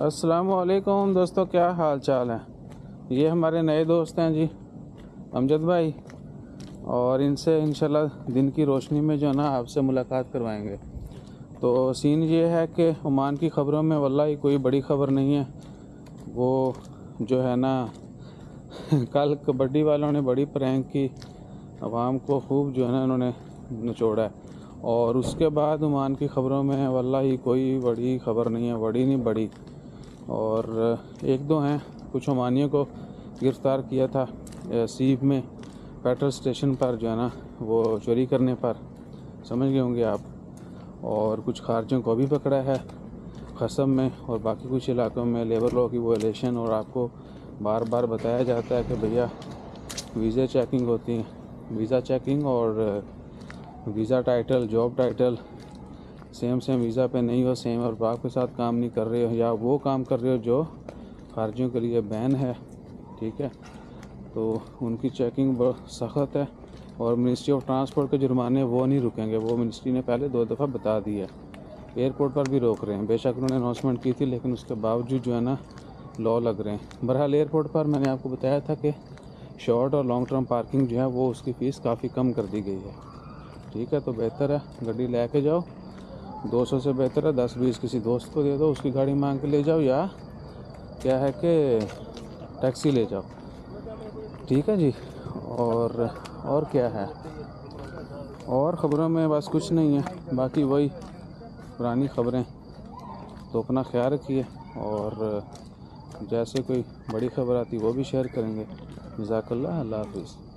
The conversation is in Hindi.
अस्सलामुअलैकुम दोस्तों, क्या हाल चाल है। ये हमारे नए दोस्त हैं जी, अमजद भाई, और इनसे इंशाल्लाह दिन की रोशनी में जो है ना आपसे मुलाकात करवाएंगे। तो सीन ये है कि ओमान की ख़बरों में वल्लाही कोई बड़ी ख़बर नहीं है। वो जो है ना कल कबड्डी वालों ने बड़ी प्रैंक की, अवाम को खूब जो है ना उन्होंने निचोड़ा है। और उसके बाद ओमान की ख़बरों में वल्लाही कोई बड़ी ख़बर नहीं है, बड़ी नहीं बड़ी। और एक दो हैं, कुछ ओमानियों को गिरफ़्तार किया था सीप में पेट्रोल स्टेशन पर जो है ना वो चोरी करने पर, समझ गए होंगे आप। और कुछ खारजियों को भी पकड़ा है खसम में, और बाकी कुछ इलाकों में लेबर लॉ की वॉयलेशन। और आपको बार बार बताया जाता है कि भैया वीज़ा चेकिंग होती है, वीज़ा चेकिंग और visa title, job title same visa पे नहीं हो, सेम और आपके साथ काम नहीं कर रहे हो, या वो काम कर रहे हो जो खारजियों के लिए बैन है, ठीक है, तो उनकी चेकिंग बहुत सख्त है। और मिनिस्ट्री ऑफ ट्रांसपोर्ट के जुर्माने वो नहीं रुकेंगे, वो मिनिस्ट्री ने पहले 2 दफ़ा बता दिया है। एयरपोर्ट पर भी रोक रहे हैं, बेशक उन्होंने अनाउंसमेंट की थी, लेकिन उसके बावजूद जो है ना लॉ लग रहे हैं। बहरहाल एयरपोर्ट पर मैंने आपको बताया था कि शॉर्ट और लॉन्ग टर्म पार्किंग जो है वो उसकी फ़ीस काफ़ी कम कर दी गई है, ठीक है। तो बेहतर है गाड़ी ले के जाओ, 200 से बेहतर है 10-20 किसी दोस्त को दे दो, उसकी गाड़ी मांग के ले जाओ, या क्या है कि टैक्सी ले जाओ, ठीक है जी। और क्या है, और ख़बरों में बस कुछ नहीं है, बाकी वही पुरानी ख़बरें। तो अपना ख्याल रखिए, और जैसे कोई बड़ी ख़बर आती वो भी शेयर करेंगे। जज़ाकल्लाह, अल्लाह हाफ़िज़।